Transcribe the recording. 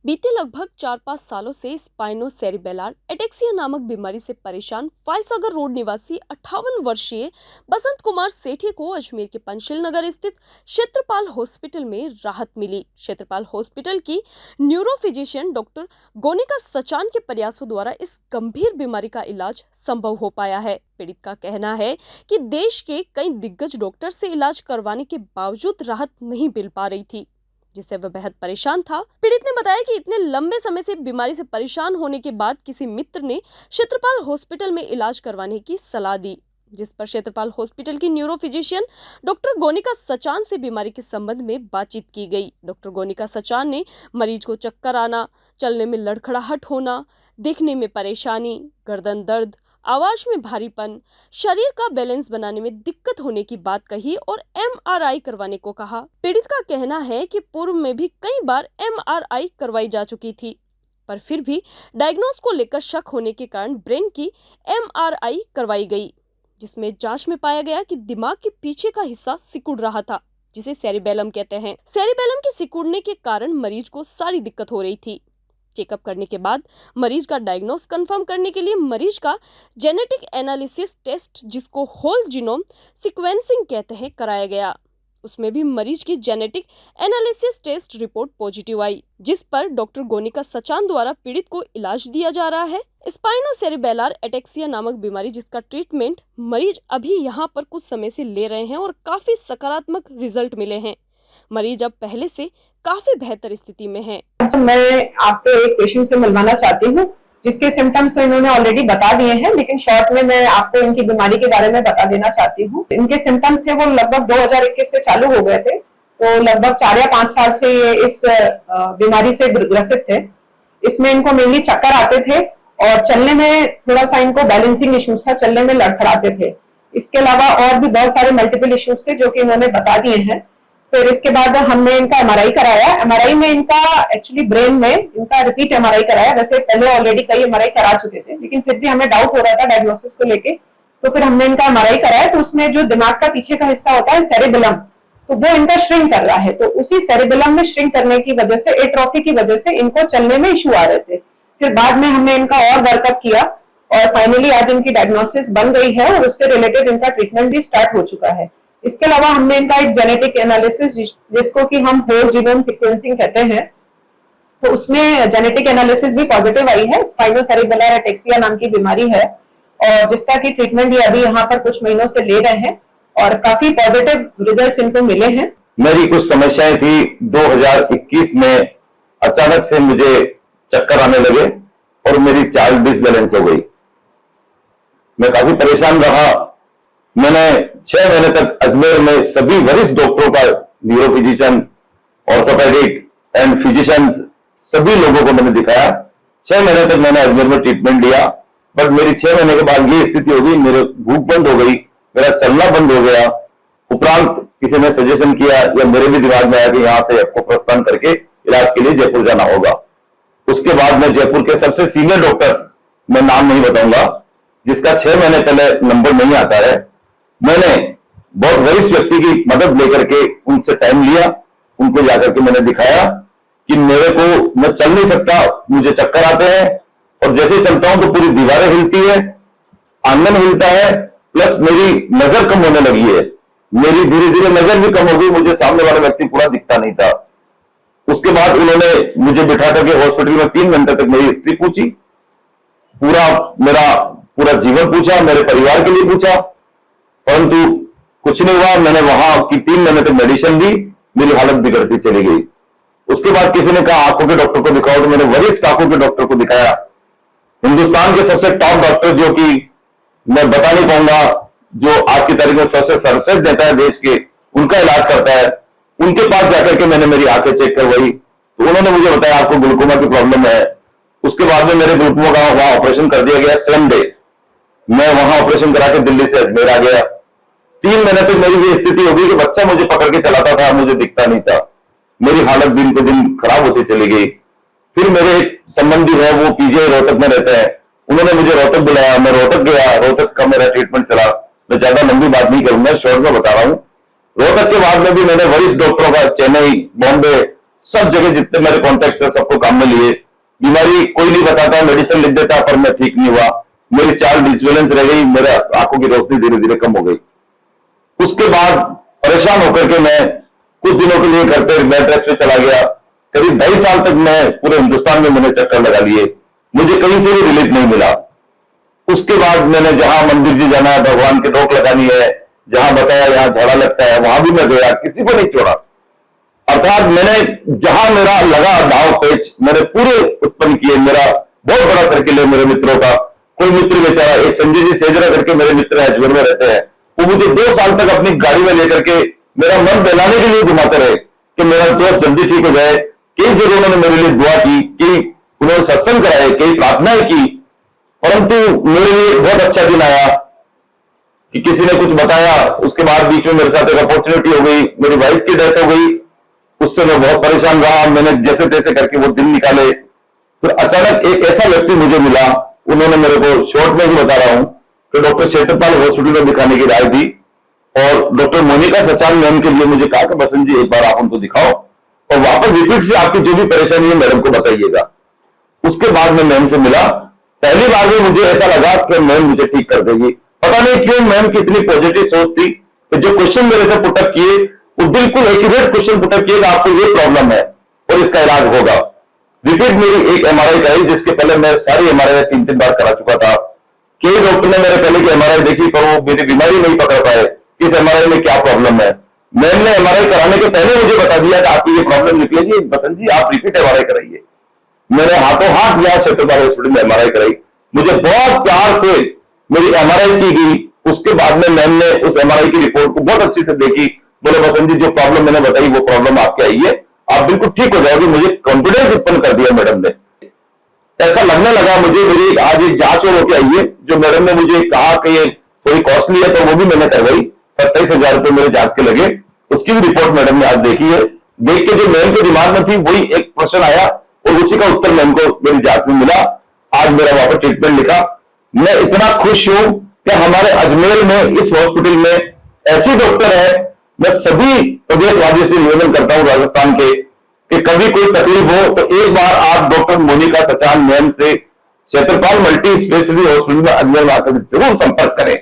बीते लगभग 4-5 सालों से स्पाइनोसेरिबेलर एटेक्सिया नामक बीमारी से परेशान फायसागर रोड निवासी 58 वर्षीय बसंत कुमार सेठी को अजमेर के पंचशील नगर स्थित क्षेत्रपाल हॉस्पिटल में राहत मिली। क्षेत्रपाल हॉस्पिटल की न्यूरो फिजिशियन डॉक्टर गोनिका सचान के प्रयासों द्वारा इस गंभीर बीमारी का इलाज संभव हो पाया है। पीड़ित का कहना है कि देश के कई दिग्गज डॉक्टर से इलाज करवाने के बावजूद राहत नहीं मिल पा रही थी, जिससे वह बेहद परेशान था। पीड़ित ने बताया कि इतने लंबे समय से बीमारी से परेशान होने के बाद किसी मित्र ने क्षेत्रपाल हॉस्पिटल में इलाज करवाने की सलाह दी, जिस पर क्षेत्रपाल हॉस्पिटल की न्यूरो फिजिशियन डॉक्टर गोनिका सचान से बीमारी के संबंध में बातचीत की गई। डॉक्टर गोनिका सचान ने मरीज को चक्कर आना, चलने में लड़खड़ाहट होना, देखने में परेशानी, गर्दन दर्द, आवाज में भारीपन, शरीर का बैलेंस बनाने में दिक्कत होने की बात कही और एमआरआई करवाने को कहा। पीड़ित का कहना है कि पूर्व में भी कई बार एमआरआई करवाई जा चुकी थी, पर फिर भी डायग्नोस को लेकर शक होने के कारण ब्रेन की एमआरआई करवाई गई, जिसमें जांच में पाया गया कि दिमाग के पीछे का हिस्सा सिकुड़ रहा था, जिसे सेरिबेलम कहते हैं। सेरिबेलम के सिकुड़ने के कारण मरीज को सारी दिक्कत हो रही थी। चेकअप करने के बाद मरीज का डायग्नोस कंफर्म करने के लिए मरीज का जेनेटिक एनालिसिस टेस्ट, जिसको होल जीनोम सीक्वेंसिंग कहते हैं, कराया गया। उसमें भी मरीज की genetic analysis test report positive आई, जिस पर डॉक्टर गोनिका सचान द्वारा पीड़ित को इलाज दिया जा रहा है। स्पाइनोसेरिबेलर एटेक्सिया नामक बीमारी, जिसका ट्रीटमेंट मरीज अभी यहाँ पर कुछ समय से ले रहे हैं और काफी सकारात्मक रिजल्ट मिले हैं। मरीज अब पहले से काफी बेहतर स्थिति में है। मैं आपको एक पेशेंट से मिलवाना चाहती हूँ जिसके सिम्टम्स तो इन्होंने ऑलरेडी बता दिए हैं, लेकिन शॉर्ट में मैं आपको इनकी बीमारी के बारे में बता देना चाहती हूँ। इनके सिम्टम्स थे वो लगभग 2021 से चालू हो गए थे, तो लगभग 4 या 5 साल से ये इस बीमारी से ग्रसित थे। इसमें इनको मेनली चक्कर आते थे और चलने में थोड़ा सा इनको बैलेंसिंग इश्यूज था, चलने में लड़खड़ाते थे। इसके अलावा और भी बहुत सारे मल्टीपल इश्यूज थे जो कि इन्होंने बता दिए हैं। फिर इसके बाद हमने इनका एमआरआई कराया। एमआरआई में इनका एक्चुअली ब्रेन में इनका रिपीट एमआरआई कराया। वैसे पहले ऑलरेडी कई एमआरआई करा चुके थे, लेकिन फिर भी हमें डाउट हो रहा था डायग्नोसिस को लेके, तो फिर हमने इनका एमआरआई कराया। तो उसमें जो दिमाग का पीछे का हिस्सा होता है सेरिबेलम, तो वो इनका श्रिंक कर रहा है। तो उसी सेरिबेलम में श्रिंक करने की वजह से, एट्रोफी की वजह से इनको चलने में इश्यू आ रहे थे। फिर बाद में हमने इनका और वर्कअप किया और फाइनली आज इनकी डायग्नोसिस बन गई है और उससे रिलेटेड इनका ट्रीटमेंट भी स्टार्ट हो चुका है। इसके अलावा हमने इनका एक जेनेटिक एनालिसिस, जिसको कि हम होल जीनोम सीक्वेंसिंग कहते हैं, तो उसमें जेनेटिक एनालिसिस भी पॉजिटिव आई है। स्पाइनोसेरिबेलर एटेक्सिया नाम की बीमारी है और जिसका कि ट्रीटमेंट ये अभी यहाँ पर कुछ महीनों से ले रहे हैं और काफी पॉजिटिव रिजल्ट्स इनको मिले हैं। मेरी कुछ समस्याएं थी। 2021 में अचानक से मुझे चक्कर आने लगे और मेरी चाल डिसबैलेंस हो गई। मैं काफी परेशान रहा। मैंने 6 महीने तक अजमेर में सभी वरिष्ठ डॉक्टरों का, neuro physician, orthopaedic and physician, सभी लोगों को मैंने दिखाया। 6 महीने तक मैंने अजमेर में ट्रीटमेंट लिया, बट मेरी 6 महीने के बाद ये स्थिति हो गई, मेरे भूख बंद हो गई, मेरा चलना बंद हो गया। उपरांत किसी ने सजेशन किया या मेरे भी दिमाग में आया कि यहां से आपको प्रस्थान करके इलाज के लिए जयपुर जाना होगा। उसके बाद मैं जयपुर के सबसे सीनियर डॉक्टर्स, मैं नाम नहीं बताऊंगा, जिसका 6 महीने पहले नंबर नहीं आता है, मैंने बहुत वरिष्ठ व्यक्ति की मदद लेकर के उनसे टाइम लिया। उनको जाकर के मैंने दिखाया कि मेरे को, मैं चल नहीं सकता, मुझे चक्कर आते हैं और जैसे चलता हूं तो पूरी दीवारें हिलती है, आंगन हिलता है, प्लस मेरी नजर कम होने लगी है। मेरी धीरे धीरे नजर भी कम हो गई, मुझे सामने वाला व्यक्ति पूरा दिखता नहीं था। उसके बाद उन्होंने मुझे बिठा करके हॉस्पिटल में 3 घंटे तक मेरी हिस्ट्री पूछी, मेरा पूरा जीवन पूछा, मेरे परिवार के लिए पूछा, परंतु कुछ नहीं हुआ। मैंने वहां की 3 महीने तक मेडिसिन दी, मेरी हालत बिगड़ती चली गई। उसके बाद किसी ने कहा आंखों के डॉक्टर को दिखाओ, तो मैंने वरिष्ठ आंखों के डॉक्टर को दिखाया। हिंदुस्तान के सबसे टॉप डॉक्टर, जो कि मैं बता नहीं पाऊंगा, जो आज की तारीख में सबसे सर्वश्रेष्ठ नेता है देश के, उनका इलाज करता है, उनके पास जाकर के मैंने मेरी आंखें चेक करवाई, तो उन्होंने मुझे बताया आपको ग्लूकोमा की प्रॉब्लम है। उसके बाद में मेरे ग्लूकोमा का वहां ऑपरेशन कर दिया गया। सेम डे मैं वहां ऑपरेशन करा के दिल्ली से अजमेर आ गया। 3 महीने तक मेरी ये स्थिति हो गई कि बच्चा मुझे पकड़ के चलाता था, मुझे दिखता नहीं था। मेरी हालत दिन पे दिन खराब होती चली गई। फिर मेरे एक संबंधी है, वो पीजीआई रोहतक में रहते हैं, उन्होंने मुझे रोहतक बुलाया, मैं रोहतक गया। रोहतक का मेरा ट्रीटमेंट चला। मैं ज्यादा लंबी बात नहीं करूंगा, शॉर्ट में बता रहा हूं। रोहतक के बाद में भी मैंने वरिष्ठ डॉक्टरों का, चेन्नई, बॉम्बे, सब जगह जितने मेरे कॉन्टेक्ट है सबको काम में लिए। बीमारी कोई नहीं बताता, मेडिसिन लिख देता, पर मैं ठीक नहीं हुआ। मेरी चाल डिसबैलेंस रह गई, मेरे आंखों की रोशनी धीरे धीरे कम हो गई। उसके बाद परेशान होकर के मैं कुछ दिनों के लिए घर पे बेड रेस्ट पे चला गया। करीब 2.5 साल तक मैं पूरे हिंदुस्तान में मैंने चक्कर लगा लिए, मुझे कहीं से भी रिलीफ नहीं मिला। उसके बाद मैंने जहां मंदिर जी जाना है, भगवान की रोक लगानी है, जहां बताया यहाँ झाड़ा लगता है, वहां भी मैं गया, किसी को नहीं छोड़ा। अर्थात मैंने जहां मेरा लगा दाव पेच मैंने पूरे उत्पन्न किए। मेरा बहुत बड़ा सर्किल है मेरे मित्रों का। कोई मित्र बेचारा, एक संजय जी सेजरा करके मेरे मित्र हैं, अजमेर में रहते हैं, वो मुझे 2 साल तक अपनी गाड़ी में लेकर के मेरा मन बहलाने के लिए घुमाते रहे कि मेरा दोस्त जल्दी ठीक हो जाए। कई जगह उन्होंने मेरे लिए दुआ की, कई उन्होंने सत्संग कराए, कई प्रार्थनाएं की, परंतु मेरे लिए एक बहुत अच्छा दिन आया कि किसी ने कुछ बताया। उसके बाद बीच में मेरे साथ एक अपॉर्चुनिटी हो गई, मेरी वाइफ की डेथ हो गई। उससे मैं बहुत परेशान रहा, मैंने जैसे तैसे करके वो दिन निकाले। फिर अचानक एक ऐसा व्यक्ति मुझे मिला, उन्होंने मेरे को शॉर्ट में भी बता रहा हूं कि डॉक्टर क्षेत्रपाल हॉस्पिटल में दिखाने की राय दी, और डॉक्टर मोनिका सचान मैम के लिए मुझे कहा कि बसंत जी एक बार आप उनको दिखाओ और वापस रिपीट से आपकी जो भी परेशानी है मैडम को बताइएगा। उसके बाद मैं मैम से मिला। पहली बार में मुझे ऐसा लगा कि मैम मुझे ठीक कर देगी। पता नहीं क्यों मैम की इतनी पॉजिटिव सोच थी कि जो क्वेश्चन मेरे से पुटअप किए वो बिल्कुल एक्यूरेट क्वेश्चन पुटअप किए कि आपको ये प्रॉब्लम है और इसका इलाज होगा। रिपीट मेरी एक एमआरआई कराई, जिसके पहले मैं सारी एमआरआई 3-3 बार करा चुका था। कई डॉक्टर ने मेरे पहले की एमआरआई देखी, पर वो मेरी बीमारी नहीं पकड़ पाए, इस एमआरआई में क्या प्रॉब्लम है। मैम ने एमआरआई कराने के पहले मुझे बता दिया कि आपकी ये प्रॉब्लम निकलेगी, बसंत जी आप रिपीट एमआरआई कराइए। मैंने हाथों हाथ यहाँ क्षेत्रपाल हॉस्पिटल में एमआरआई कराई। मुझे बहुत प्यार से मेरी एमआरआई की गई। उसके बाद में मैम ने उस एमआरआई की रिपोर्ट को बहुत अच्छे से देखी। बोले बसंत जी जो प्रॉब्लम मैंने बताई वो प्रॉब्लम आपके आई है, आप बिल्कुल ठीक हो जाओगे। मुझे कॉन्फिडेंस उत्पन्न कर दिया मैडम ने। ऐसा लगने लगा मुझे मेरी आज एक जांच और होकर आई है, जो मैडम ने मुझे कहा कि ये थोड़ी कॉस्टली है, तो वो भी मैंने करवाई। 27,000 रुपए मेरे जांच के लगे। उसकी भी रिपोर्ट मैडम ने आज देखी है। देख के जो मैम के दिमाग में थी वही एक प्रश्न आया और उसी का उत्तर मैम को मेरी जांच में मिला। आज मेरा वहां पर ट्रीटमेंट लिखा। मैं इतना खुश हूं कि हमारे अजमेर में इस हॉस्पिटल में ऐसी डॉक्टर है। मैं सभी प्रदेशवासियों से निवेदन करता हूं राजस्थान के कि कभी कोई तकलीफ हो तो एक बार आप डॉक्टर मोनिका सचान मैम से क्षेत्रपाल मल्टी स्पेशलिटी हॉस्पिटल में अजमेर में आकर जरूर संपर्क करें।